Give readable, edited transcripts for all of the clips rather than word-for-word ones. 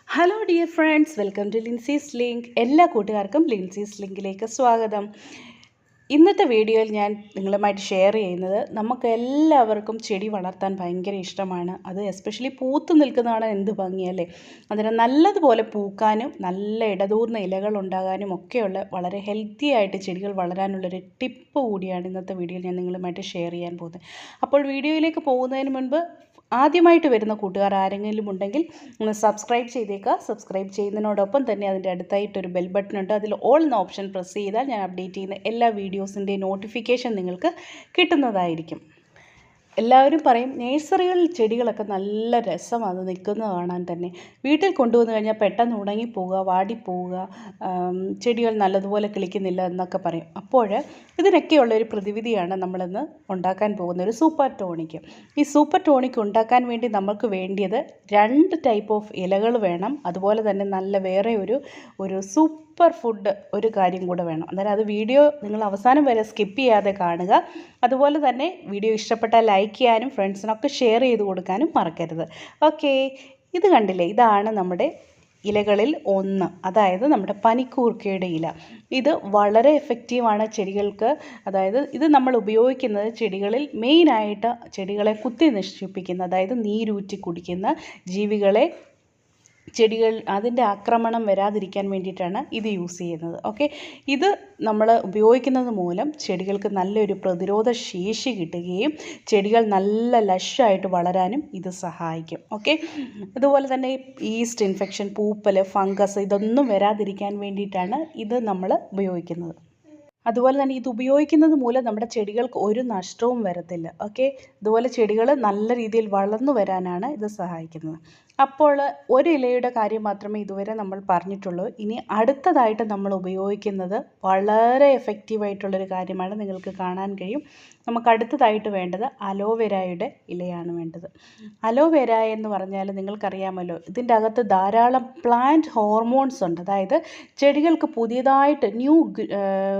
Hello dear friends, welcome to Linsy's link. എല്ലാ കൂട്ടുകാർക്കും ലിൻസീസ് ലിങ്കിലേക്ക് സ്വാഗതം. ഇന്നത്തെ വീഡിയോയിൽ ഞാൻ നിങ്ങളുമായിട്ട് ഷെയർ ചെയ്യുന്നത് നമുക്ക് എല്ലാവർക്കും ചെടി വളർത്താൻ ഭയങ്കര ഇഷ്ടമാണ്. അത് എസ്പെഷ്യലി പൂത്ത് നിൽക്കുന്നതാണ് എന്ത് ഭംഗിയല്ലേ. അതിന് നല്ലതുപോലെ പൂക്കാനും നല്ല ഇടതൂർന്ന ഇലകൾ ഉണ്ടാകാനും ഒക്കെയുള്ള വളരെ ഹെൽത്തി ആയിട്ട് ചെടികൾ വളരാനുള്ളൊരു ടിപ്പ് കൂടിയാണ് ഇന്നത്തെ വീഡിയോയിൽ ഞാൻ നിങ്ങളുമായിട്ട് ഷെയർ ചെയ്യാൻ പോകുന്നത്. അപ്പോൾ വീഡിയോയിലേക്ക് പോകുന്നതിന് മുൻപ് ആദ്യമായിട്ട് വരുന്ന കൂട്ടുകാർ ആരെങ്കിലും ഉണ്ടെങ്കിൽ ഒന്ന് സബ്സ്ക്രൈബ് ചെയ്തേക്കുക. സബ്സ്ക്രൈബ് ചെയ്യുന്നതിനോടൊപ്പം തന്നെ അതിൻ്റെ അടുത്തായിട്ടൊരു ബെൽ ബട്ടൺ ഉണ്ട്. അതിൽ ഓൾ എന്ന ഓപ്ഷൻ പ്രസ് ചെയ്താൽ ഞാൻ അപ്ഡേറ്റ് ചെയ്യുന്ന എല്ലാ വീഡിയോസിൻ്റെയും നോട്ടിഫിക്കേഷൻ നിങ്ങൾക്ക് കിട്ടുന്നതായിരിക്കും. എല്ലാവരും പറയും നേഴ്സറികളിൽ ചെടികളൊക്കെ നല്ല രസമാണ് നിൽക്കുന്നത് കാണാൻ തന്നെ. വീട്ടിൽ കൊണ്ടുവന്ന് കഴിഞ്ഞാൽ പെട്ടെന്ന് ഉണങ്ങിപ്പോവുക, വാടിപ്പോവുക, ചെടികൾ നല്ലതുപോലെ കിളിക്കുന്നില്ല എന്നൊക്കെ പറയും. അപ്പോൾ ഇതിനൊക്കെയുള്ളൊരു പ്രതിവിധിയാണ് നമ്മളിന്ന് ഉണ്ടാക്കാൻ പോകുന്ന ഒരു സൂപ്പർ ടോണിക്. ഈ സൂപ്പർ ടോണിക് ഉണ്ടാക്കാൻ വേണ്ടി നമുക്ക് വേണ്ടിയത് 2 ടൈപ്പ് ഓഫ് ഇലകൾ വേണം. അതുപോലെ തന്നെ നല്ല വേറെ ഒരു സൂപ്പർ ഫുഡ് ഒരു കാര്യം കൂടെ വേണം. അന്നേരം അത് വീഡിയോ നിങ്ങൾ അവസാനം വരെ സ്കിപ്പ് ചെയ്യാതെ കാണുക. അതുപോലെ തന്നെ വീഡിയോ ഇഷ്ടപ്പെട്ടാൽ ലൈക്ക് ചെയ്യാനും ഫ്രണ്ട്സിനൊക്കെ ഷെയർ ചെയ്ത് കൊടുക്കാനും മറക്കരുത്. ഓക്കെ, ഇത് കണ്ടില്ലേ, ഇതാണ് നമ്മുടെ ഇലകളിൽ ഒന്ന്, അതായത് നമ്മുടെ പനിക്കൂർക്കയുടെ ഇല. ഇത് വളരെ എഫക്റ്റീവാണ് ചെടികൾക്ക്. അതായത് ഇത് നമ്മൾ ഉപയോഗിക്കുന്നത് ചെടികളിൽ മെയിനായിട്ട് ചെടികളെ കുത്തി നശിപ്പിക്കുന്ന, അതായത് നീരൂറ്റി കുടിക്കുന്ന ജീവികളെ, ചെടികൾ അതിൻ്റെ ആക്രമണം വരാതിരിക്കാൻ വേണ്ടിയിട്ടാണ് ഇത് യൂസ് ചെയ്യുന്നത്. ഓക്കെ, ഇത് നമ്മൾ ഉപയോഗിക്കുന്നത് മൂലം ചെടികൾക്ക് നല്ലൊരു പ്രതിരോധ ശേഷി കിട്ടുകയും ചെടികൾ നല്ല ലഷായിട്ട് വളരാനും ഇത് സഹായിക്കും. ഓക്കെ, അതുപോലെ തന്നെ ഈസ്റ്റ് ഇൻഫെക്ഷൻ, പൂപ്പൽ, ഫംഗസ് ഇതൊന്നും വരാതിരിക്കാൻ വേണ്ടിയിട്ടാണ് ഇത് നമ്മൾ ഉപയോഗിക്കുന്നത്. അതുപോലെ തന്നെ ഇത് ഉപയോഗിക്കുന്നത് മൂലം നമ്മുടെ ചെടികൾക്ക് ഒരു നഷ്ടവും വരത്തില്ല. ഓക്കെ, ഇതുപോലെ ചെടികൾ നല്ല രീതിയിൽ വളർന്നു വരാനാണ് ഇത് സഹായിക്കുന്നത്. അപ്പോൾ ഒരു ഇലയുടെ കാര്യം മാത്രമേ ഇതുവരെ നമ്മൾ പറഞ്ഞിട്ടുള്ളൂ. ഇനി അടുത്തതായിട്ട് നമ്മൾ ഉപയോഗിക്കുന്നത് വളരെ എഫക്റ്റീവായിട്ടുള്ളൊരു കാര്യമാണ്, നിങ്ങൾക്ക് കാണാൻ കഴിയും. നമുക്ക് അടുത്തതായിട്ട് വേണ്ടത് അലോവേരയുടെ ഇലയാണ് വേണ്ടത്. അലോവേര എന്ന് പറഞ്ഞാൽ നിങ്ങൾക്കറിയാമല്ലോ, ഇതിൻ്റെ അകത്ത് ധാരാളം പ്ലാന്റ് ഹോർമോൺസ് ഉണ്ട്. അതായത് ചെടികൾക്ക് പുതിയതായിട്ട്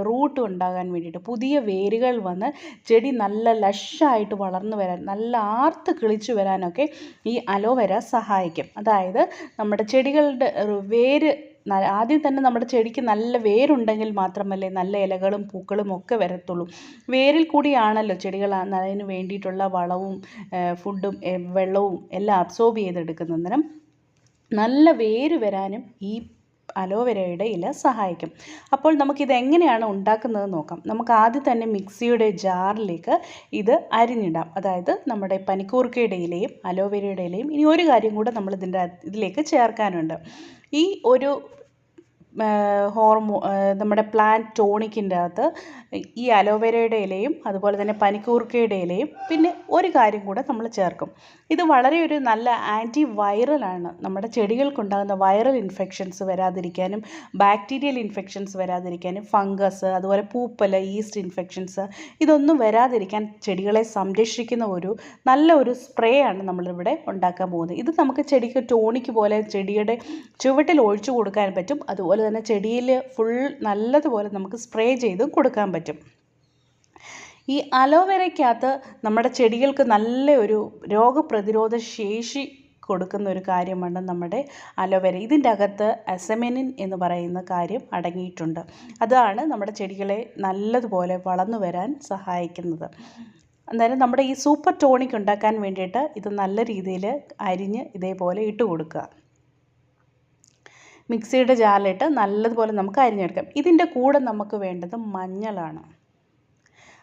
റൂട്ട് ഉണ്ടാകാൻ വേണ്ടിയിട്ട്, പുതിയ വേരുകൾ വന്ന് ചെടി നല്ല ലഷായിട്ട് വളർന്നു വരാൻ, നല്ല ആർത്ത് കിളിച്ചു വരാനൊക്കെ ഈ അലോവേര സഹായിക്കും. അതായത് നമ്മുടെ ചെടികളുടെ വേര്, ആദ്യം തന്നെ നമ്മുടെ ചെടിക്ക് നല്ല വേരുണ്ടെങ്കിൽ മാത്രമല്ലേ നല്ല ഇലകളും പൂക്കളും ഒക്കെ വരത്തുള്ളൂ. വേരിൽ കൂടിയാണല്ലോ ചെടികൾ അതിന് വേണ്ടിയിട്ടുള്ള വളവും ഫുഡും വെള്ളവും എല്ലാം അബ്സോർബ് ചെയ്തെടുക്കുന്നത്. അന്നേരം നല്ല വേര് വരാനും ഈ അലോവേരയുടെ ഇല സഹായിക്കും. അപ്പോൾ നമുക്കിത് എങ്ങനെയാണ് ഉണ്ടാക്കുന്നത് നോക്കാം. നമുക്ക് ആദ്യം തന്നെ മിക്സിയുടെ ജാറിലേക്ക് ഇത് അരിഞ്ഞിടാം. അതായത് നമ്മുടെ പനിക്കൂർക്കയുടെ ഇലയും അലോവേരയുടെ ഇലയും. ഇനി ഒരു കാര്യം കൂടെ നമ്മൾ ഇതിലേക്ക് ചേർക്കാനുണ്ട്. ഈ ഒരു നമ്മുടെ പ്ലാന്റ് ടോണിക്കിൻ്റെ അകത്ത് ഈ അലോവേരയുടെ ഇലയും അതുപോലെ തന്നെ പനിക്കൂർക്കയുടെ ഇലയും പിന്നെ ഒരു കാര്യം കൂടെ നമ്മൾ ചേർക്കും. ഇത് വളരെ ഒരു നല്ല ആൻറ്റി വൈറലാണ്. നമ്മുടെ ചെടികൾക്കുണ്ടാകുന്ന വൈറൽ ഇൻഫെക്ഷൻസ് വരാതിരിക്കാനും ബാക്ടീരിയൽ ഇൻഫെക്ഷൻസ് വരാതിരിക്കാനും ഫംഗസ്, അതുപോലെ പൂപ്പൽ, ഈസ്റ്റ് ഇൻഫെക്ഷൻസ് ഇതൊന്നും വരാതിരിക്കാൻ ചെടികളെ സംരക്ഷിക്കുന്ന നല്ല ഒരു സ്പ്രേ ആണ് നമ്മളിവിടെ ഉണ്ടാക്കാൻ പോകുന്നത്. ഇത് നമുക്ക് ചെടിക്ക് ടോണിക്ക് പോലെ ചെടിയുടെ ചുവട്ടിൽ ഒഴിച്ചു കൊടുക്കാൻ പറ്റും. അതുപോലെ തന്നെ ചെടിയിൽ ഫുൾ നല്ലതുപോലെ നമുക്ക് സ്പ്രേ ചെയ്തും കൊടുക്കാൻ പറ്റും. ഈ അലോവേരയ്ക്കകത്ത് നമ്മുടെ ചെടികൾക്ക് നല്ല ഒരു രോഗപ്രതിരോധ ശേഷി കൊടുക്കുന്ന ഒരു കാര്യമാണ് നമ്മുടെ അലോവേര. ഇതിൻ്റെ അകത്ത് അസെമിനിൻ എന്ന് പറയുന്ന കാര്യം അടങ്ങിയിട്ടുണ്ട്. അതാണ് നമ്മുടെ ചെടികളെ നല്ലതുപോലെ വളർന്നു വരാൻ സഹായിക്കുന്നത്. അന്നേരം നമ്മുടെ ഈ സൂപ്പർ ടോണിക് ഉണ്ടാക്കാൻ വേണ്ടിയിട്ട് ഇത് നല്ല രീതിയിൽ അരിഞ്ഞ് ഇതേപോലെ ഇട്ട് കൊടുക്കുക. മിക്സിയുടെ ജാറിലിട്ട് നല്ലതുപോലെ നമുക്ക് അരിഞ്ഞെടുക്കാം. ഇതിൻ്റെ കൂടെ നമുക്ക് വേണ്ടത് മഞ്ഞളാണ്.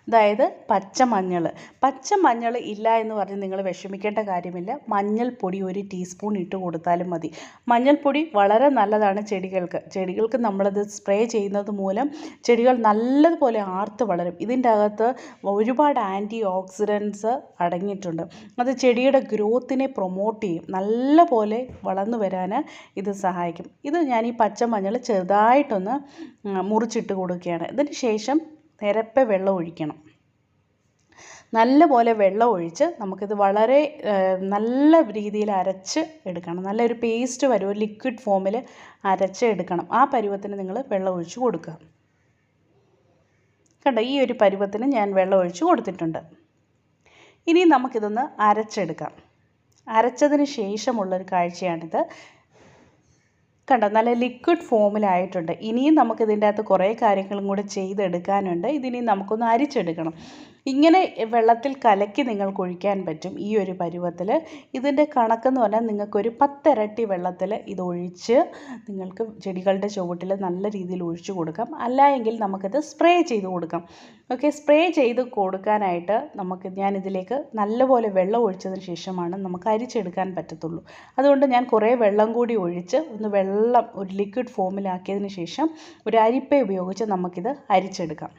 അതായത് പച്ചമഞ്ഞൾ ഇല്ല എന്ന് പറഞ്ഞ് നിങ്ങൾ വിഷമിക്കേണ്ട കാര്യമില്ല. മഞ്ഞൾപ്പൊടി 1 ടീസ്പൂൺ ഇട്ട് കൊടുത്താലും മതി. മഞ്ഞൾപ്പൊടി വളരെ നല്ലതാണ് ചെടികൾക്ക് നമ്മളത് സ്പ്രേ ചെയ്യുന്നത് മൂലം ചെടികൾ നല്ലതുപോലെ ആർത്ത് വളരും. ഇതിൻ്റെ അകത്ത് ഒരുപാട് ആൻറ്റി ഓക്സിഡൻസ് അടങ്ങിയിട്ടുണ്ട്. അത് ചെടിയുടെ ഗ്രോത്തിനെ പ്രൊമോട്ട് ചെയ്യും, നല്ല പോലെ വളർന്നു വരാൻ ഇത് സഹായിക്കും. ഇത് ഞാൻ ഈ പച്ചമഞ്ഞൾ ചെറുതായിട്ടൊന്ന് മുറിച്ചിട്ട് കൊടുക്കുകയാണ്. ഇതിന് ശേഷം നിരപ്പെ വെള്ളം ഒഴിക്കണം. നല്ലപോലെ വെള്ളം ഒഴിച്ച് നമുക്കിത് വളരെ നല്ല രീതിയിൽ അരച്ച് എടുക്കണം. നല്ലൊരു പേസ്റ്റ് വരും, ഒരു ലിക്വിഡ് ഫോമിൽ അരച്ച് എടുക്കണം. ആ പരുവത്തിന് നിങ്ങൾ വെള്ളം ഒഴിച്ച് കൊടുക്കുക. കണ്ടോ, ഈ ഒരു പരുവത്തിന് ഞാൻ വെള്ളം ഒഴിച്ച് കൊടുത്തിട്ടുണ്ട്. ഇനി നമുക്കിതൊന്ന് അരച്ചെടുക്കാം. അരച്ചതിന് ശേഷമുള്ളൊരു കാഴ്ചയാണിത്. കണ്ടോ, നല്ല ലിക്വിഡ് ഫോമിലായിട്ടുണ്ട്. ഇനിയും നമുക്കിതിൻ്റെ അകത്ത് കുറേ കാര്യങ്ങളും കൂടെ ചെയ്തെടുക്കാനുണ്ട്. ഇതിനി നമുക്കൊന്ന് അരിച്ചെടുക്കണം. ഇങ്ങനെ വെള്ളത്തിൽ കലക്കി നിങ്ങൾക്ക് ഒഴിക്കാൻ പറ്റും ഈ ഒരു പരുവത്തിൽ. ഇതിൻ്റെ കണക്കെന്ന് പറഞ്ഞാൽ നിങ്ങൾക്കൊരു 10 ഇരട്ടി വെള്ളത്തിൽ ഇതൊഴിച്ച് നിങ്ങൾക്ക് ചെടികളുടെ ചുവട്ടിൽ നല്ല രീതിയിൽ ഒഴിച്ചു കൊടുക്കാം. അല്ല എങ്കിൽ നമുക്കിത് സ്പ്രേ ചെയ്ത് കൊടുക്കാം. ഓക്കെ, സ്പ്രേ ചെയ്ത് കൊടുക്കാനായിട്ട് ഞാനിതിലേക്ക് നല്ലപോലെ വെള്ളം ഒഴിച്ചതിന് ശേഷമാണ് നമുക്ക് അരിച്ചെടുക്കാൻ പറ്റത്തുള്ളൂ. അതുകൊണ്ട് ഞാൻ കുറേ വെള്ളം കൂടി ഒഴിച്ച് ഒരു ലിക്വിഡ് ഫോമിലാക്കിയതിന് ശേഷം ഒരു അരിപ്പ ഉപയോഗിച്ച് നമുക്കിത് അരിച്ചെടുക്കാം.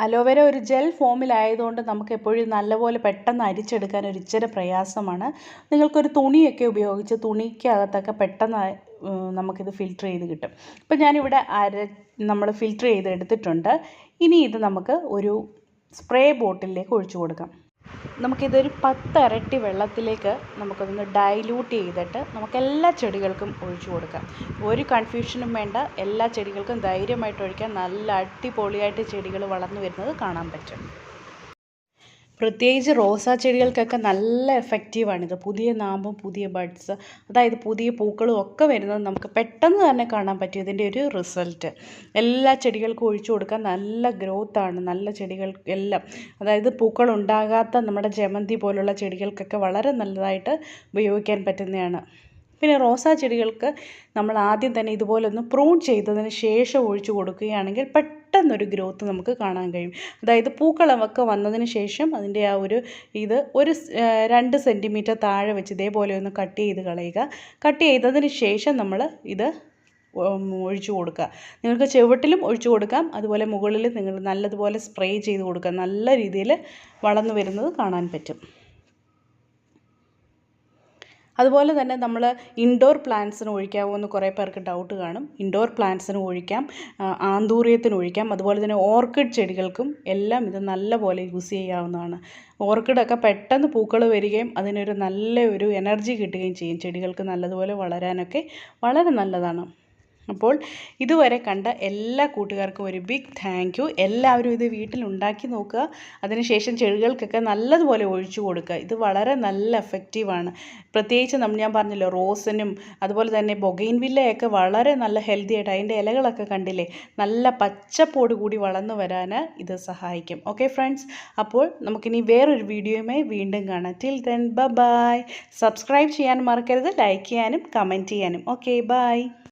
അലോവേര ഒരു ജെൽ ഫോമിലായതുകൊണ്ട് നമുക്ക് എപ്പോഴും നല്ലപോലെ പെട്ടെന്ന് അരിച്ചെടുക്കാൻ ഒരു ഇച്ചിരി പ്രയാസമാണ്. നിങ്ങൾക്കൊരു തുണിയൊക്കെ ഉപയോഗിച്ച് തുണിക്കകത്തൊക്കെ പെട്ടെന്ന് നമുക്കിത് ഫിൽറ്റർ ചെയ്ത് കിട്ടും. ഇപ്പം ഞാനിവിടെ നമ്മൾ ഫിൽറ്റർ ചെയ്ത് എടുത്തിട്ടുണ്ട്. ഇനി ഇത് നമുക്ക് ഒരു സ്പ്രേ ബോട്ടിലേക്ക് ഒഴിച്ചു കൊടുക്കാം. നമുക്കിതൊരു 10 ഇരട്ടി വെള്ളത്തിലേക്ക് നമുക്കതൊന്ന് ഡൈല്യൂട്ട് ചെയ്തിട്ട് നമുക്ക് എല്ലാ ചെടികൾക്കും ഒഴിച്ചു കൊടുക്കാം. ഒരു കൺഫ്യൂഷനും വേണ്ട, എല്ലാ ചെടികൾക്കും ധൈര്യമായിട്ട് ഒഴിക്കാം. നല്ല അടിപൊളിയായിട്ട് ചെടികൾ വളർന്നു വരുന്നത് കാണാൻ പറ്റും. പ്രത്യേകിച്ച് റോസാ ചെടികൾക്കൊക്കെ നല്ല എഫക്റ്റീവാണിത്. പുതിയ നാമ്പും പുതിയ ബഡ്സ്, അതായത് പുതിയ പൂക്കളും ഒക്കെ വരുന്നത് നമുക്ക് പെട്ടെന്ന് തന്നെ കാണാൻ പറ്റും ഇതിൻ്റെ ഒരു റിസൾട്ട്. എല്ലാ ചെടികൾക്കും ഒഴിച്ചു കൊടുക്കാൻ നല്ല ഗ്രോത്താണ്. നല്ല ചെടികൾ എല്ലാം, അതായത് പൂക്കളുണ്ടാകാത്ത നമ്മുടെ ജമന്തി പോലുള്ള ചെടികൾക്കൊക്കെ വളരെ നല്ലതായിട്ട് ഉപയോഗിക്കാൻ പറ്റുന്നതാണ്. പിന്നെ റോസാ ചെടികൾക്ക് നമ്മൾ ആദ്യം തന്നെ ഇതുപോലൊന്ന് പ്രൂൺ ചെയ്തതിന് ശേഷം ഒഴിച്ചു കൊടുക്കുകയാണെങ്കിൽ പെട്ടെന്നൊരു ഗ്രോത്ത് നമുക്ക് കാണാൻ കഴിയും. അതായത് പൂക്കളമൊക്കെ വന്നതിന് ശേഷം അതിൻ്റെ ആ ഒരു 2 സെൻറ്റിമീറ്റർ താഴെ വെച്ച് ഇതേപോലെ ഒന്ന് കട്ട് ചെയ്ത് കളയുക. കട്ട് ചെയ്തതിന് ശേഷം നമ്മൾ ഇത് ഒഴിച്ചു കൊടുക്കുക. നിങ്ങൾക്ക് ചുവട്ടിലും ഒഴിച്ചു കൊടുക്കാം, അതുപോലെ മുകളിൽ നിങ്ങൾ നല്ലതുപോലെ സ്പ്രേ ചെയ്ത് കൊടുക്കുക. നല്ല രീതിയിൽ വളർന്നു വരുന്നത് കാണാൻ പറ്റും. അതുപോലെ തന്നെ നമ്മൾ ഇൻഡോർ പ്ലാന്റ്സിന് ഒഴിക്കാമോ എന്ന് കുറേ പേർക്ക് ഡൗട്ട് കാണും. ഇൻഡോർ പ്ലാന്റ്സിന് ഒഴിക്കാം, ആന്തൂറിയത്തിന് ഒഴിക്കാം, അതുപോലെ തന്നെ ഓർക്കിഡ് ചെടികൾക്കും എല്ലാം ഇത് നല്ലപോലെ യൂസ് ചെയ്യാവുന്നതാണ്. ഓർക്കിഡൊക്കെ പെട്ടെന്ന് പൂക്കൾ വരികയും അതിനൊരു നല്ലൊരു എനർജി കിട്ടുകയും ചെയ്യും. ചെടികൾക്ക് നല്ലതുപോലെ വളരാനൊക്കെ വളരെ നല്ലതാണ്. അപ്പോൾ ഇതുവരെ കണ്ട എല്ലാ കൂട്ടുകാർക്കും ഒരു ബിഗ് താങ്ക് യു. എല്ലാവരും ഇത് വീട്ടിൽ ഉണ്ടാക്കി നോക്കുക. അതിനുശേഷം ചെടികൾക്കൊക്കെ നല്ലതുപോലെ ഒഴിച്ചു കൊടുക്കുക. ഇത് വളരെ നല്ല എഫക്റ്റീവാണ്. പ്രത്യേകിച്ച് ഞാൻ പറഞ്ഞല്ലോ, റോസിനും അതുപോലെ തന്നെ ബൊഗെയിൻവില്ലയൊക്കെ വളരെ നല്ല ഹെൽത്തി ആയിട്ട് അതിൻ്റെ ഇലകളൊക്കെ കണ്ടില്ലേ, നല്ല പച്ചപ്പോട് കൂടി വളർന്നു വരാൻ ഇത് സഹായിക്കും. ഓക്കെ ഫ്രണ്ട്സ്, അപ്പോൾ നമുക്കിനി വേറൊരു വീഡിയോയുമായി വീണ്ടും കാണാം. Till then bye. സബ്സ്ക്രൈബ് ചെയ്യാൻ മറക്കരുത്, ലൈക്ക് ചെയ്യാനും കമൻറ്റ് ചെയ്യാനും. Okay, by.